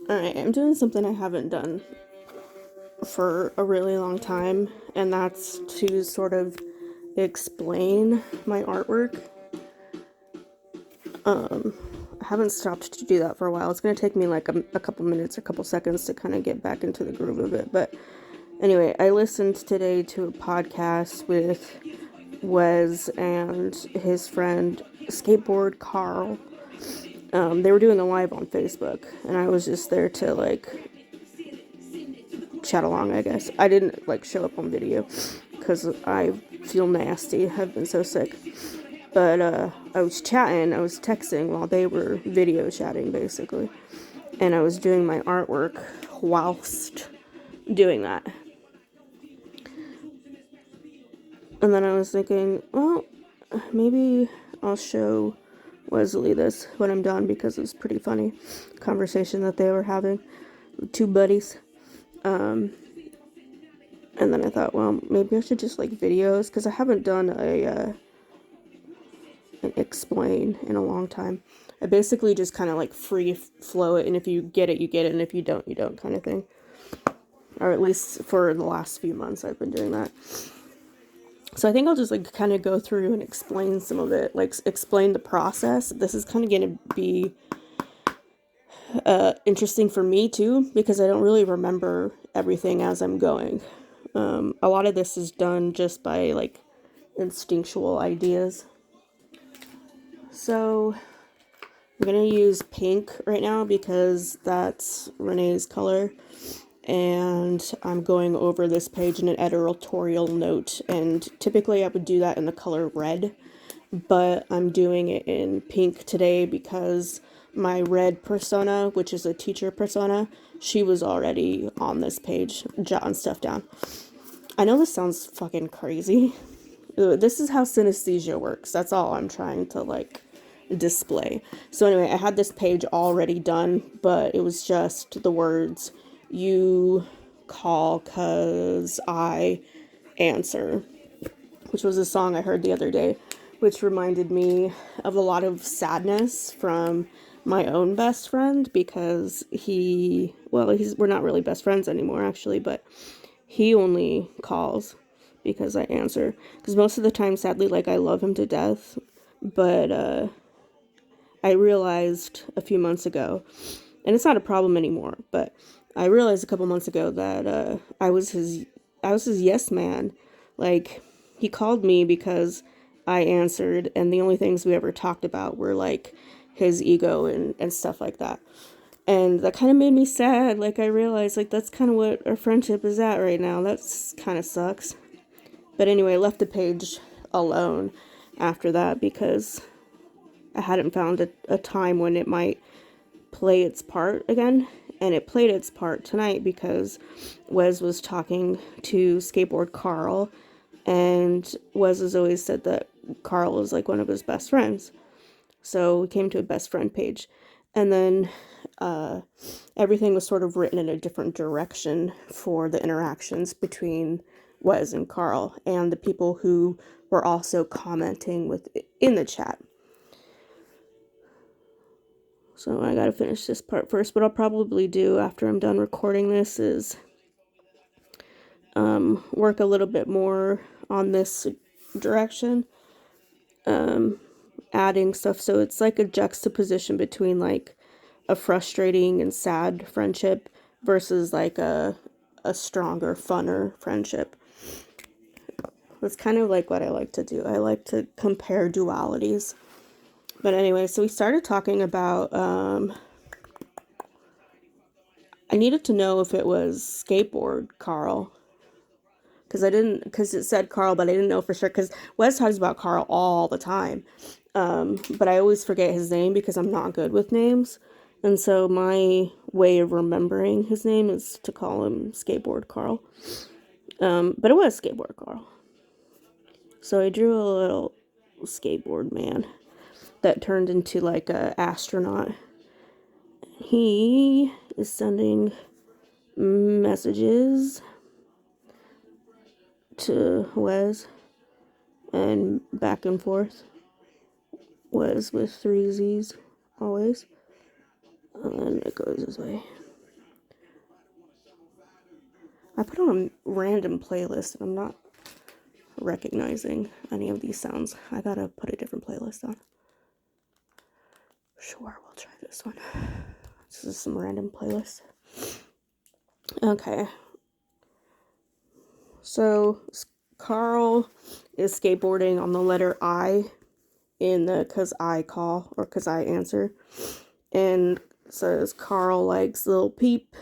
Alright, I'm doing something I haven't done for a really long time, and that's to sort of explain my artwork. I haven't stopped to do that for a while. It's going to take me like a couple minutes or a couple seconds to kind of get back into the groove of it. But anyway, I listened today to a podcast with Wezzz and his friend Skateboard Karl. They were doing a live on Facebook, and I was just there to like chat along, I guess. I didn't like show up on video because I feel nasty. I've been so sick. But I was texting while they were video chatting basically. And I was doing my artwork whilst doing that. And then I was thinking, well, maybe I'll show Wesley this when I'm done because it was pretty funny conversation that they were having with two buddies. And then I thought, well, maybe I should just like videos because I haven't done an explain in a long time. I basically just kind of like free flow it, and if you get it, you get it, and if you don't, you don't, kind of thing. Or at least for the last few months, I've been doing that. So I think I'll just like kind of go through and explain some of it, like explain the process. This is kind of going to be interesting for me too, because I don't really remember everything as I'm going. A lot of this is done just by like instinctual ideas. So I'm gonna use pink right now because that's Renee's color, and I'm going over this page in an editorial note, and typically I would do that in the color red, but I'm doing it in pink today because my red persona, which is a teacher persona, she was already on this page jotting stuff down. I know this sounds fucking crazy. This is how synesthesia works. That's all I'm trying to like display. So anyway, I had this page already done, but it was just the words "you call 'cause I answer," which was a song I heard the other day, which reminded me of a lot of sadness from my own best friend because we're not really best friends anymore actually, but he only calls because I answer. Because most of the time, sadly, like I love him to death, but I realized a few months ago, and it's not a problem anymore, but I realized a couple months ago that I was his yes man. Like, he called me because I answered, and the only things we ever talked about were like his ego and stuff like that. And that kind of made me sad. Like, I realized, like, that's kind of what our friendship is at right now. That's kind of sucks. But anyway, I left the page alone after that because I hadn't found a time when it might play its part again. And it played its part tonight because Wes was talking to Skateboard Karl. And Wes has always said that Karl is like one of his best friends. So we came to a best friend page. And then everything was sort of written in a different direction for the interactions between Wes and Karl and the people who were also commenting in the chat. So I gotta finish this part first. What I'll probably do after I'm done recording this is work a little bit more on this direction, adding stuff so it's like a juxtaposition between like a frustrating and sad friendship versus like a stronger, funner friendship. That's kind of like what I like to do. I like to compare dualities. But anyway, so we started talking about, I needed to know if it was Skateboard Karl. Because it said Karl, but I didn't know for sure. Because Wes talks about Karl all the time. But I always forget his name because I'm not good with names. And so my way of remembering his name is to call him Skateboard Karl. But it was Skateboard Karl. So I drew a little skateboard man that turned into like a astronaut. He is sending messages to Wes and back and forth. Wes with 3 Z's always. And then it goes this way. I put on a random playlist and I'm not recognizing any of these sounds. I gotta put a different playlist on. Sure, we'll try this one. This is some random playlist. Okay. So, Karl is skateboarding on the letter I in the 'cause I call or 'cause I answer. And says Karl likes little peep,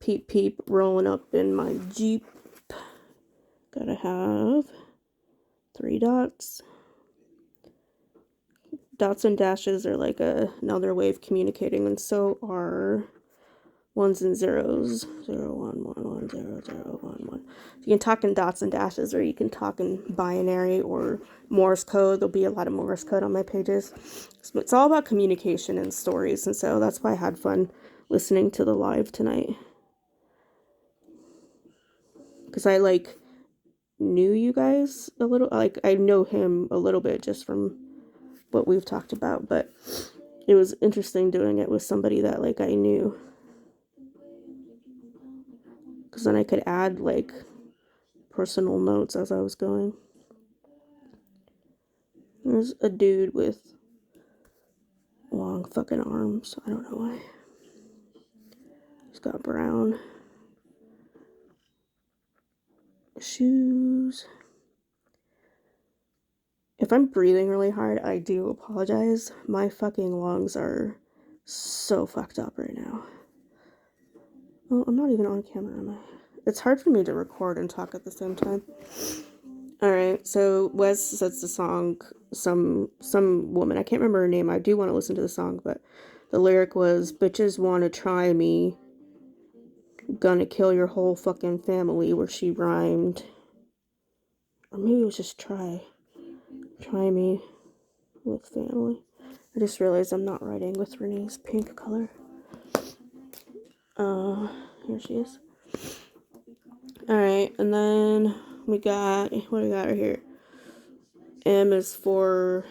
peep, peep, rolling up in my Jeep. Gotta have 3 dots. Dots and dashes are like another way of communicating, and so are ones and zeros. 0, 1, 1, 1, 0, 0, 1, 1. You can talk in dots and dashes, or you can talk in binary or Morse code. There'll be a lot of Morse code on my pages. So it's all about communication and stories, and so that's why I had fun listening to the live tonight. Because I knew you guys a little, I know him a little bit just from what we've talked about, but it was interesting doing it with somebody that I knew, because then I could add personal notes as I was going. There's a dude with long fucking arms. I don't know why. He's got brown shoes. If I'm breathing really hard, I do apologize. My fucking lungs are so fucked up right now. Oh, I'm not even on camera, am I? It's hard for me to record and talk at the same time. Alright, so Wezzz says the song, some woman, I can't remember her name, I do want to listen to the song, but the lyric was, bitches wanna try me, gonna kill your whole fucking family, where she rhymed, or maybe it was just try me with family. I just realized I'm not writing with Renee's pink color. Here she is. Alright, and then we got, what do we got right here? M is for,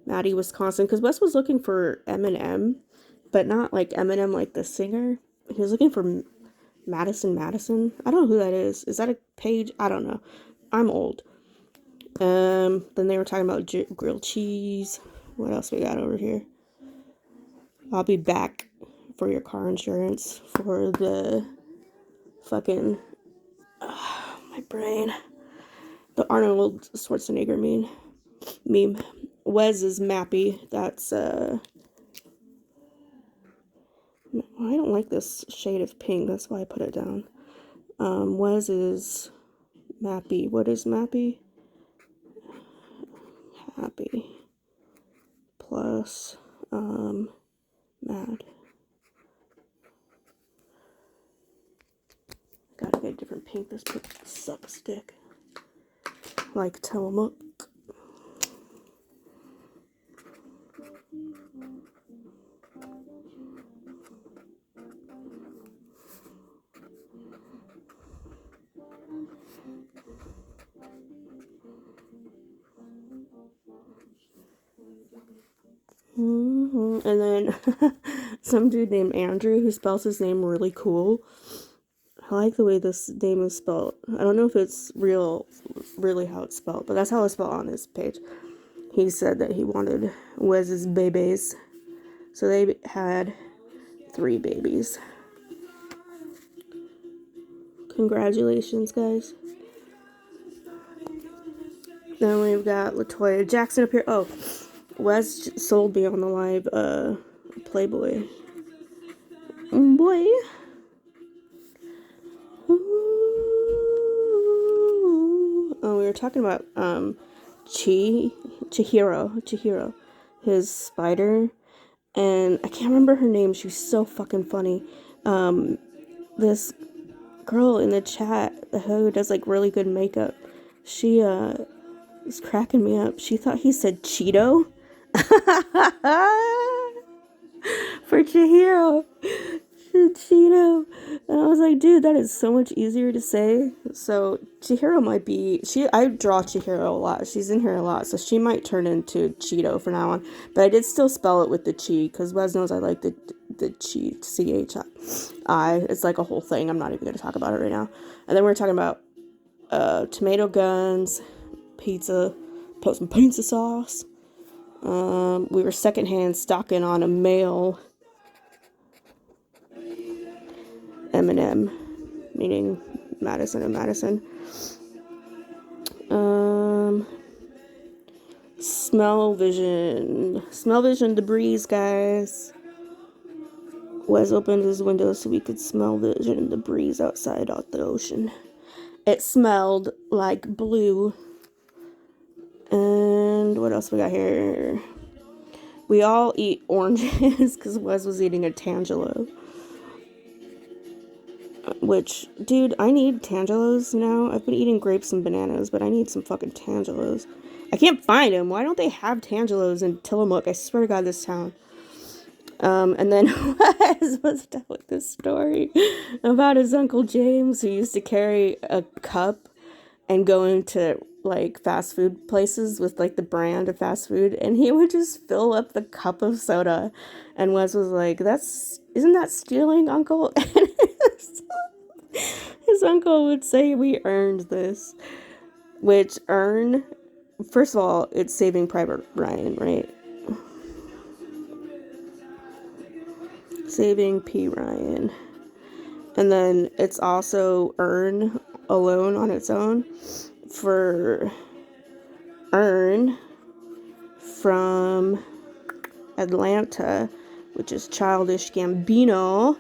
Maddie, Wisconsin, because Wes was looking for Eminem, but not Eminem like the singer. He was looking for Madison. I don't know who that is. Is that a page? I don't know. I'm old. Then they were talking about grilled cheese. What else we got over here? I'll be back for your car insurance for the fucking my brain. The Arnold Schwarzenegger meme. Wezzz is Mappy. That's I don't like this shade of pink. That's why I put it down. Wezzz is Mappy. What is Mappy? Happy plus mad. Gotta get a different pink. This pink sucks dick. Like Tillamook. And then some dude named Andrew who spells his name really cool. I like the way this name is spelled. I don't know if it's really how it's spelled, but that's how it's spelled on his page. He said that he wanted Wezz's babies. So they had 3 babies. Congratulations, guys. Then we've got Latoya Jackson up here. Oh, Wezzz sold me on the live Playboy. Boy. Ooh. Oh, we were talking about Chihiro, his spider, and I can't remember her name. She was so fucking funny. This girl in the chat who does really good makeup, she was cracking me up. She thought he said Cheeto for Chihiro. Cheeto. And I was like, dude, that is so much easier to say. So Chihiro might be, I draw Chihiro a lot. She's in here a lot, so she might turn into Cheeto from now on. But I did still spell it with the chi, because Wes knows I like the the CHI. It's like a whole thing. I'm not even going to talk about it right now. And then we're talking about tomato guns, pizza, put some pizza sauce. We were secondhand stocking on a male M&M, meaning Madison and Madison. Smell vision, the breeze, guys. Wes opened his window so we could smell the breeze outside out the ocean. It smelled like blue. And what else we got here? We all eat oranges because Wes was eating a Tangelo. Which, dude, I need Tangelos now. I've been eating grapes and bananas, but I need some fucking Tangelos. I can't find them. Why don't they have Tangelos in Tillamook? I swear to God, this town. And then Wes was telling this story about his Uncle James, who used to carry a cup and go into, like, fast food places with, like, the brand of fast food, and he would just fill up the cup of soda. And Wes was like, isn't that stealing, Uncle? And his uncle would say, we earned this. Which, first of all, it's Saving Private Ryan, right? Saving P. Ryan. And then it's also earn alone on its own for Earn from Atlanta, which is Childish Gambino,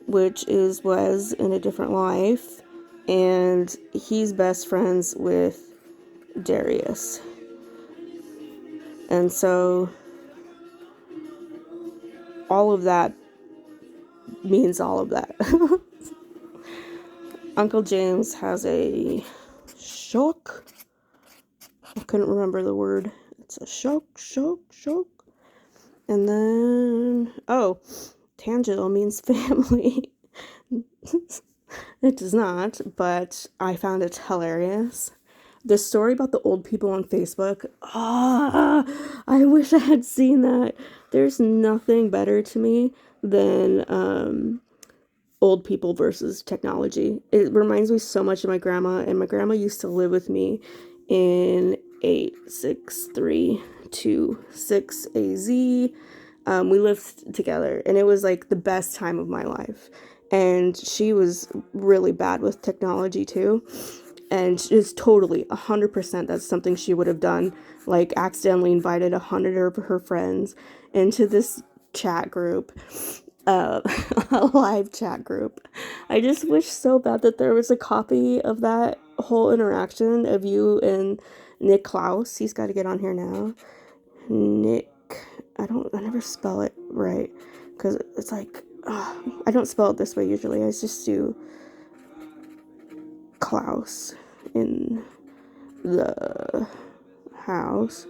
which is Wez in a Different Life, and he's best friends with Darius. And so all of that means all of that. Uncle James has a shock. I couldn't remember the word. It's a shock. And then, Tangelo means family. It does not, but I found it hilarious. The story about the old people on Facebook. I wish I had seen that. There's nothing better to me than old people versus technology. It reminds me so much of my grandma, and my grandma used to live with me in 86326 AZ. We lived together, and it was like the best time of my life. And she was really bad with technology too. And it's totally 100% that's something she would have done. Like accidentally invited 100 of her friends into this chat group, a live chat group. I just wish so bad that there was a copy of that whole interaction of you and Nick Klaus. He's got to get on here now. Nick, I never spell it right because it's like, I don't spell it this way usually. I just do Klaus in the house.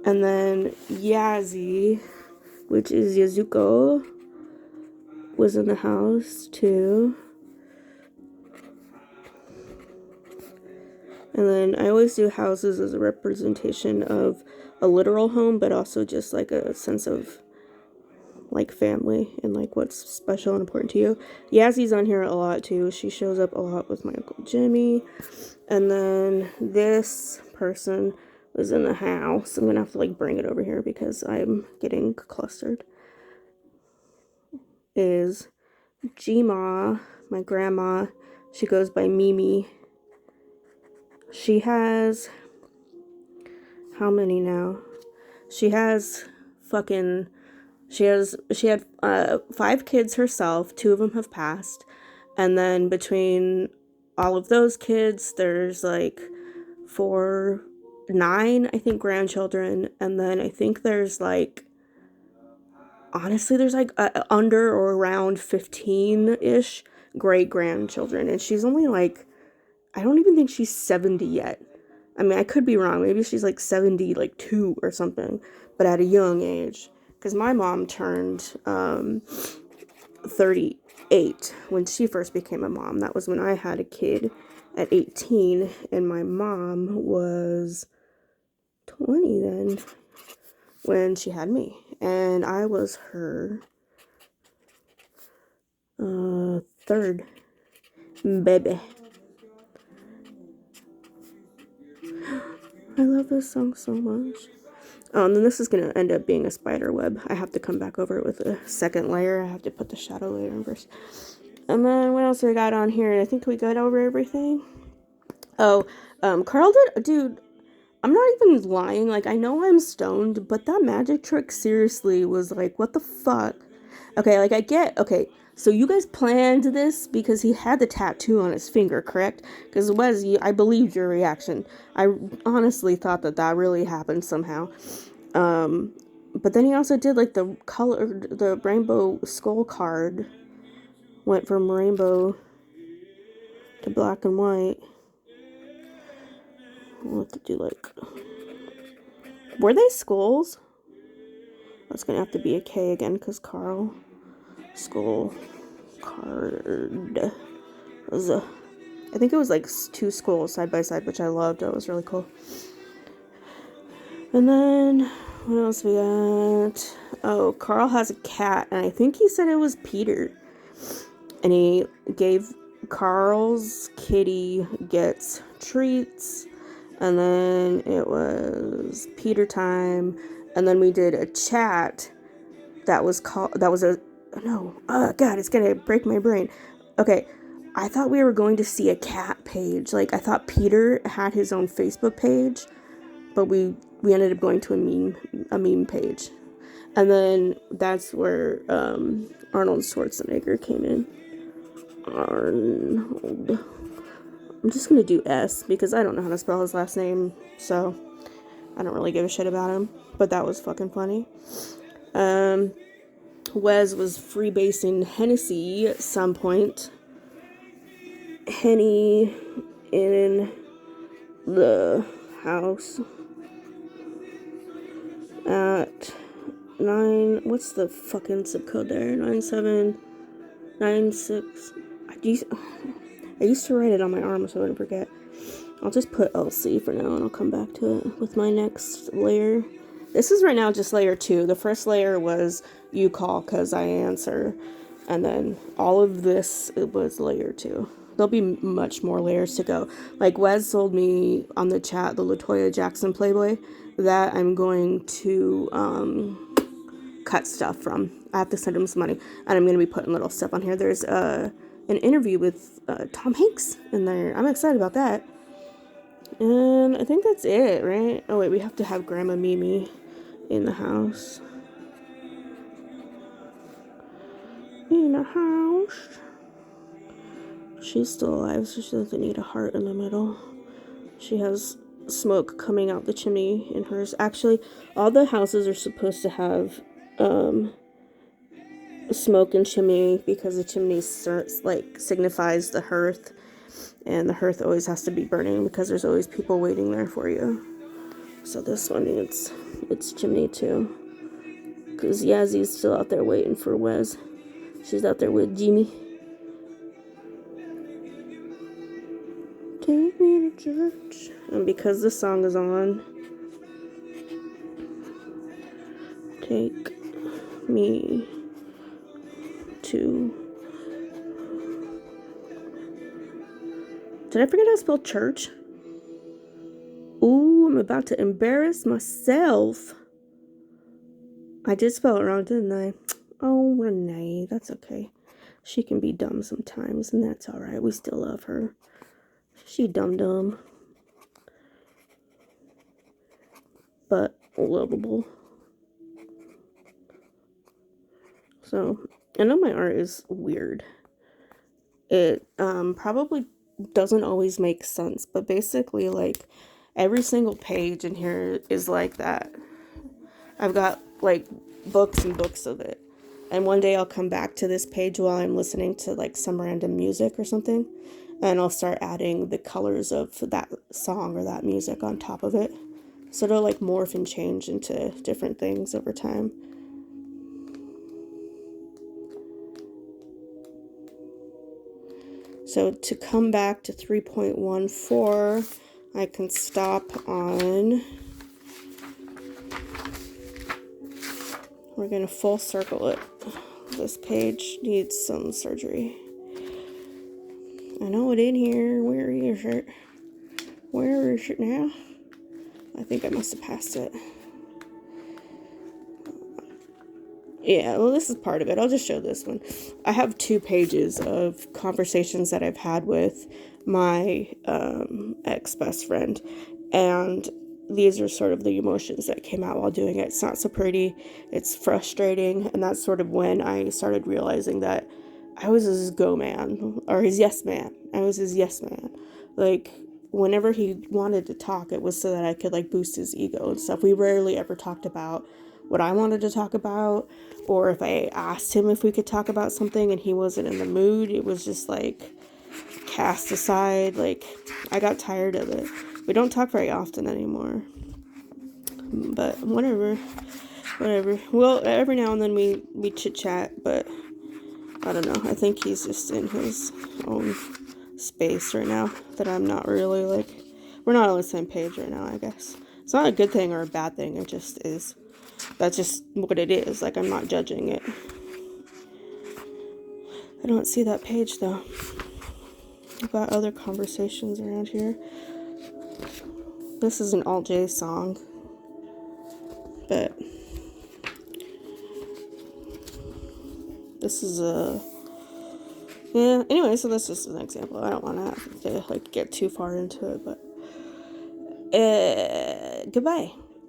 And then Yazzie, which is Yazuko, was in the house too. And then I always do houses as a representation of a literal home, but also just like a sense of like family and like what's special and important to you. Yazzie's on here a lot too. She shows up a lot with my Uncle Jimmy. And then this person was in the house. I'm gonna have to like bring it over here because I'm getting clustered. Is Gma, my grandma. She goes by Mimi. She has, how many now? She had 5 kids herself. 2 of them have passed. And then between all of those kids, there's like 9, I think, grandchildren. And then I think there's like, honestly, there's like under or around 15-ish great-grandchildren. And she's only like, I don't even think she's 70 yet. I mean, I could be wrong. Maybe she's like 70, like 2 or something, but at a young age. Because my mom turned 38 when she first became a mom. That was when I had a kid at 18, and my mom was 20 then when she had me. and I was her third baby. I love this song so much. Oh, and then this is going to end up being a spider web. I have to come back over it with a second layer. I have to put the shadow layer in first. And then what else we got on here? I think we got over everything. Oh, Karl did, dude, I'm not even lying. Like, I know I'm stoned, but that magic trick seriously was like, what the fuck? Okay, like, okay, so you guys planned this because he had the tattoo on his finger, correct? Because Wezzz, I believed your reaction. I honestly thought that really happened somehow. But then he also did, like, the rainbow skull card went from rainbow to black and white. We'll have to do, like, were they skulls? That's gonna have to be a K again, because Karl skull card was I think it was like 2 skulls side by side, which I loved. That was really cool. And then what else we got? Oh, Karl has a cat, and I think he said it was Peter, and he gave Karl's kitty gets treats, and then it was Peter time, and then we did a chat that was God, it's gonna break my brain. Okay, I thought we were going to see a cat page. Like, I thought Peter had his own Facebook page, but we ended up going to a meme page. And then that's where Arnold Schwarzenegger came in. Arnold. I'm just gonna do S because I don't know how to spell his last name, so I don't really give a shit about him. But that was fucking funny. Wezzz was freebasing Hennessy at some point. Henny in the house at 9. What's the fucking zip code there? 9796. I used to write it on my arm so I wouldn't forget. I'll just put LC for now and I'll come back to it with my next layer. This is right now just layer 2. The first layer was you call because I answer. And then all of this, it was layer 2. There'll be much more layers to go. Like, Wezzz sold me on the chat the LaToya Jackson Playboy that I'm going to cut stuff from. I have to send him some money. And I'm going to be putting little stuff on here. There's an interview with Tom Hanks in there. I'm excited about that. And I think that's it, right? Oh, wait, we have to have Grandma Mimi in the house. In the house. She's still alive, so she doesn't need a heart in the middle. She has smoke coming out the chimney in hers. Actually, all the houses are supposed to have smoke and chimney because the chimney signifies the hearth, and the hearth always has to be burning because there's always people waiting there for you. So this one needs its chimney too, because Yazzy's still out there waiting for Wezzz. She's out there with Jimmy. Take me to church. And because this song is on, take me to... Did I forget how to spell church? Ooh, I'm about to embarrass myself. I did spell it wrong, didn't I? Oh, Renee, that's okay. She can be dumb sometimes, and that's alright. We still love her. She dumb, but lovable. So, I know my art is weird. It probably doesn't always make sense, but basically, like, every single page in here is like that. I've got, like, books and books of it. And one day I'll come back to this page while I'm listening to, like, some random music or something. And I'll start adding the colors of that song or that music on top of it. So it'll, like, morph and change into different things over time. So to come back to 3.14, I can stop on... We're gonna full circle it. This page needs some surgery. I know it in here. Where is it? Where is it now? I think I must have passed it. Yeah, well, this is part of it. I'll just show this one. I have 2 pages of conversations that I've had with my ex-best friend, and these are sort of the emotions that came out while doing it. It's not so pretty, it's frustrating, and that's sort of when I started realizing that I was his go man, or his yes man. I was his yes man. Like, whenever he wanted to talk, it was so that I could, like, boost his ego and stuff. We rarely ever talked about what I wanted to talk about, or if I asked him if we could talk about something and he wasn't in the mood, it was just, like, cast aside. Like, I got tired of it. We don't talk very often anymore. But whatever. Well, every now and then we chit-chat, but I don't know. I think he's just in his own space right now that I'm not really, like, we're not on the same page right now, I guess. It's not a good thing or a bad thing. It just is. That's just what it is. Like, I'm not judging it. I don't see that page, though. I've got other conversations around here. This is an Alt J song. But this is a... Yeah, anyway, so that's just an example. I don't want to have to, like, get too far into it, but... goodbye.